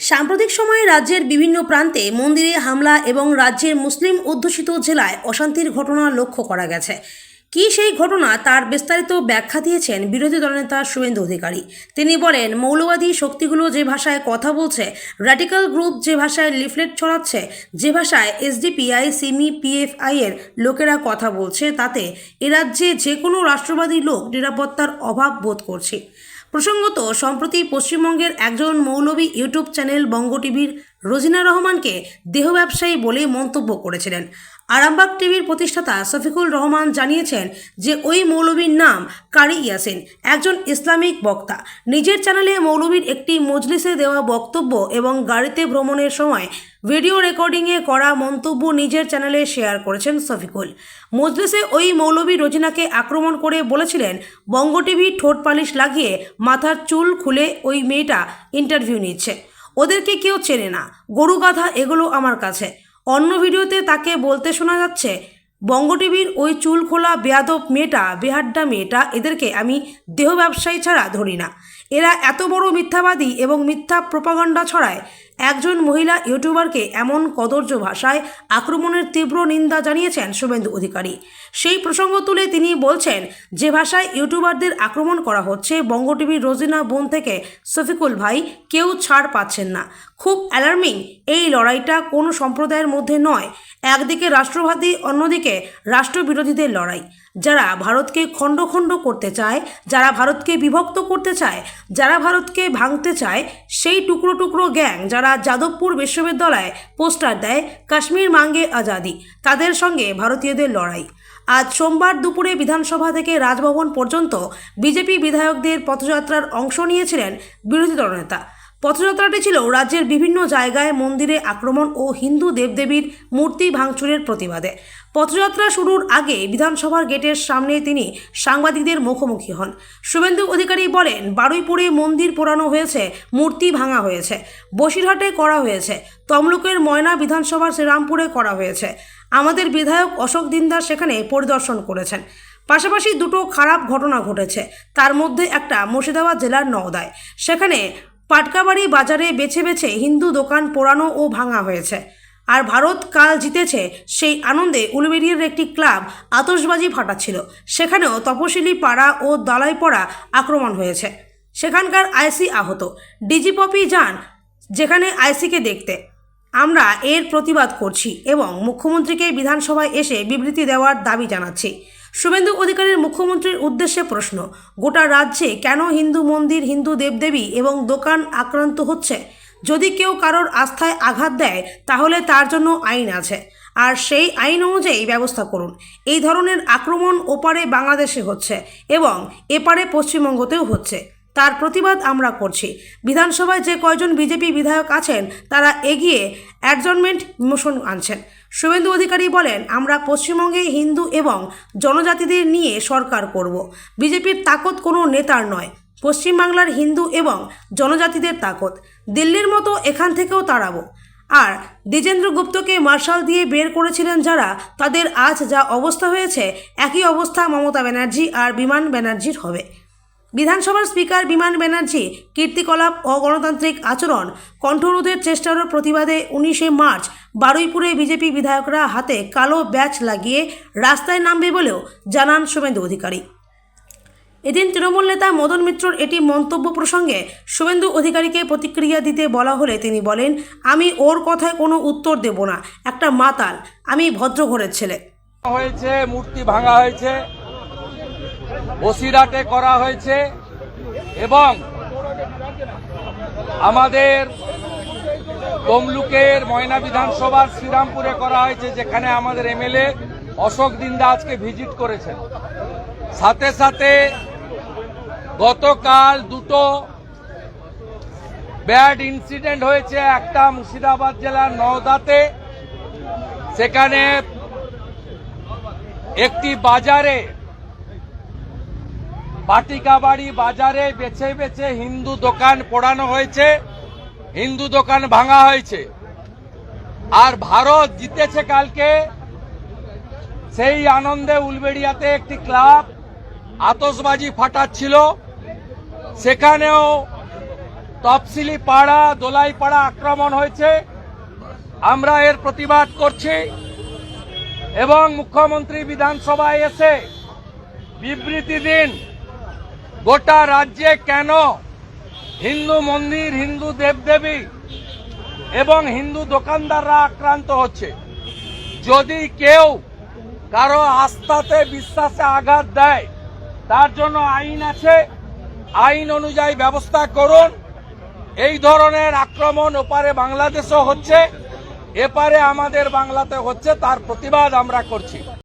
সাম্প্রতিক সময়ে রাজ্যের বিভিন্ন প্রান্তে মন্দিরে হামলা এবং রাজ্যের মুসলিম অধ্যুষিত জেলায় অশান্তির ঘটনা লক্ষ্য করা গেছে। কি সেই ঘটনা তার বিস্তারিত ব্যাখ্যা দিয়েছেন বিরোধী দলনেতা শুভেন্দু অধিকারী। তিনি বলেন, মৌলবাদী শক্তিগুলো যে ভাষায় কথা বলছে, র্যাডিক্যাল গ্রুপ যে ভাষায় লিফলেট ছড়াচ্ছে, যে ভাষায় এসডিপিআই, সিমি, পিএফআই এর লোকেরা কথা বলছে, তাতে এ রাজ্যে যে কোনো রাষ্ট্রবাদী লোক নিরাপত্তার অভাব বোধ করছে। প্রসঙ্গত, সম্প্রতি পশ্চিমবঙ্গের একজন মৌলবী ইউটিউব চ্যানেল বঙ্গ টিভির রোজিনা রহমানকে দেহ ব্যবসায়ী বলে মন্তব্য করেছিলেন। আরামবাগ টিভির প্রতিষ্ঠাতা শফিকুল রহমান জানিয়েছেন যে ওই মৌলবীর নাম কারি ইয়াসিন, একজন ইসলামিক বক্তা। নিজের চ্যানেলে মৌলবীর একটি মজলিসে দেওয়া বক্তব্য এবং গাড়িতে ভ্রমণের সময় ভিডিও রেকর্ডিংয়ে করা মন্তব্য নিজের চ্যানেলে শেয়ার করেছেন শফিকুল। মজলিসে ওই মৌলবী রোজিনাকে আক্রমণ করে বলেছিলেন, বঙ্গ টিভি ঠোঁট পালিশ লাগিয়ে মাথার চুল খুলে ওই মেয়েটা ইন্টারভিউ নিচ্ছে, ওদেরকে কেউ চেনে না, গরু গাধা এগুলো আমার কাছে। অন্য ভিডিওতে তাকে বলতে শোনা যাচ্ছে, বঙ্গ টিভির ওই চুল খোলা বেয়াদব মেয়েটা, বেহাড্ডা মেয়েটা, এদেরকে আমি দেহ ব্যবসায়ী ছাড়া ধরি না। এরা এত বড় মিথ্যাবাদী এবং মিথ্যা প্রোপাগান্ডা ছড়ায়। একজন মহিলা ইউটিউবারকে এমন কদর্য ভাষায় আক্রমণের তীব্র নিন্দা জানিয়েছেন শুভেন্দু অধিকারী। সেই প্রসঙ্গ তুলে তিনি বলছেন, যে ভাষায় ইউটিউবারদের আক্রমণ করা হচ্ছে, বঙ্গ টিভির রোজিনা বোন থেকে শফিকুল ভাই কেউ ছাড় পাচ্ছেন না। খুব অ্যালার্মিং। এই লড়াইটা কোনো সম্প্রদায়ের মধ্যে নয়। একদিকে রাষ্ট্রবাদী, অন্যদিকে রাষ্ট্রবিরোধীদের লড়াই। যারা ভারতকে খণ্ড খণ্ড করতে চায়, যারা ভারতকে বিভক্ত করতে চায়, যারা ভারতকে ভাঙতে চায়, সেই টুকরো টুকরো গ্যাং যারা যাদবপুর বিশ্ববিদ্যালয়ে পোস্টার দেয় কাশ্মীর মাঙ্গে আজাদি, তাদের সঙ্গে ভারতীয়দের লড়াই। আজ সোমবার দুপুরে বিধানসভা থেকে রাজভবন পর্যন্ত বিজেপি বিধায়কদের পথযাত্রার অংশ নিয়েছিলেন বিরোধী দলনেতা। পথযাত্রাটি ছিল রাজ্যের বিভিন্ন জায়গায় মন্দিরে আক্রমণ ও হিন্দু দেবদেবীর মূর্তি ভাঙচুরের প্রতিবাদে। পথযাত্রা শুরুর আগে বিধানসভার গেটের সামনে তিনি সাংবাদিকদের মুখোমুখি হন। শুভেন্দু অধিকারী বলেন, বারুইপুরে মন্দির পোড়ানো হয়েছে, মূর্তি ভাঙা হয়েছে, বসিরহাটে করা হয়েছে, তমলুকের ময়না বিধানসভার শ্রীরামপুরে করা হয়েছে। আমাদের বিধায়ক অশোক দিনদার সেখানে পরিদর্শন করেছেন। পাশাপাশি দুটো খারাপ ঘটনা ঘটেছে, তার মধ্যে একটা মুর্শিদাবাদ জেলার নওদায়। সেখানে পাটকাবাড়ি বাজারে বেছে বেছে হিন্দু দোকান পোড়ানো ও ভাঙা হয়েছে। আর ভারত কাল জিতেছে, সেই আনন্দে উলুবেড়িয়ার একটি ক্লাব আতশবাজি ফাটাচ্ছিল, সেখানেও তপশিলি পাড়া ও দালাইপাড়া আক্রমণ হয়েছে, সেখানকার আইসি আহত। ডিজি পপি যান যেখানে আইসিকে দেখতে। আমরা এর প্রতিবাদ করছি এবং মুখ্যমন্ত্রীকে বিধানসভায় এসে বিবৃতি দেওয়ার দাবি জানাচ্ছি। শুভেন্দু অধিকারীর মুখ্যমন্ত্রীর উদ্দেশ্যে প্রশ্ন, গোটা রাজ্যে কেন হিন্দু মন্দির, হিন্দু দেবদেবী এবং দোকান আক্রান্ত হচ্ছে? যদি কেউ কারোর আস্থায় আঘাত দেয় তাহলে তার জন্য আইন আছে, আর সেই আইন অনুযায়ী ব্যবস্থা করুন। এই ধরনের আক্রমণ ওপারে বাংলাদেশে হচ্ছে এবং এপারে পশ্চিমবঙ্গতেও হচ্ছে, তার প্রতিবাদ আমরা করছি। বিধানসভায় যে কয়জন বিজেপি বিধায়ক আছেন তারা এগিয়ে অ্যাডজর্নমেন্ট মোশন আনছেন। শুভেন্দু অধিকারী বলেন, আমরা পশ্চিমবঙ্গে হিন্দু এবং জনজাতিদের নিয়ে সরকার করব। বিজেপির তাকত কোনো নেতার নয়, পশ্চিমবাংলার হিন্দু এবং জনজাতিদের তাকত। দিল্লির মতো এখান থেকেও তাড়াবো। আর দ্বিজেন্দ্র গুপ্তকে মার্শাল দিয়ে বের করেছিলেন যারা, তাদের আজ যা অবস্থা হয়েছে, একই অবস্থা মমতা ব্যানার্জি আর বিমান ব্যানার্জির হবে। বিধানসভার স্পিকার বিমান ব্যানার্জি কীর্তিকলাপ, অগণতান্ত্রিক আচরণ, কণ্ঠরোধের চেষ্টারও প্রতিবাদে 19শে মার্চ বারুইপুরে বিজেপি বিধায়করা হাতে কালো ব্যাচ লাগিয়ে রাস্তায় নামবে বলেও জানান শুভেন্দু অধিকারী। এদিন তৃণমূল নেতা মদন মিত্রর এটি মন্তব্য প্রসঙ্গে শুভেন্দু অধিকারীকে প্রতিক্রিয়া দিতে বলা হলে তিনি বলেন, আমি ওর কথায় কোনো উত্তর দেব না, একটা মাতাল, আমি ভদ্রঘরের ছেলে। হয়েছে, মূর্তি ভাঙা হয়েছে, বসিরহাটে করা হয়েছে এবং আমাদের তমলুকের ময়না বিধানসভার শ্রীরামপুরে করা হয়েছে, যেখানে আমাদের এমএলএ অশোক দিন্দা আজকে ভিজিট করেছেন। সাথে সাথে গতকাল দুটো ব্যাড ইনসিডেন্ট হয়েছে, একটা মুর্শিদাবাদ জেলার নওদাতে, সেখানে একটি বাজারে, পাটিকাবাড়ি বাজারে বেছে বেছে হিন্দু দোকান পোড়ানো হয়েছে, হিন্দু দোকান ভাঙা হয়েছে। আর ভারত জিতেছে কালকে, সেই আনন্দে উলবেড়িয়াতে একটি ক্লাব আতশবাজি ফাটাচ্ছিল, সেখানেও তফসিলি পাড়া দোলাই পাড়া আক্রমণ হয়েছে, আমরা এর প্রতিবাদ করছি এবং মুখ্যমন্ত্রী বিধানসভায় এসে বিবৃতি দিন গোটা রাজ্যে কেন হিন্দু মন্দির, হিন্দু দেবদেবী এবং হিন্দু দোকানদাররা আক্রান্ত হচ্ছে। যদি কেউ কারো আস্থাতে বিশ্বাসে আঘাত দেয় তার জন্য আইন আছে, আইন অনুযায়ী ব্যবস্থা করুন। এই ধরনের আক্রমণ ওপারে বাংলাদেশও হচ্ছে, এপারে আমাদের বাংলাতে হচ্ছে, তার প্রতিবাদ আমরা করছি।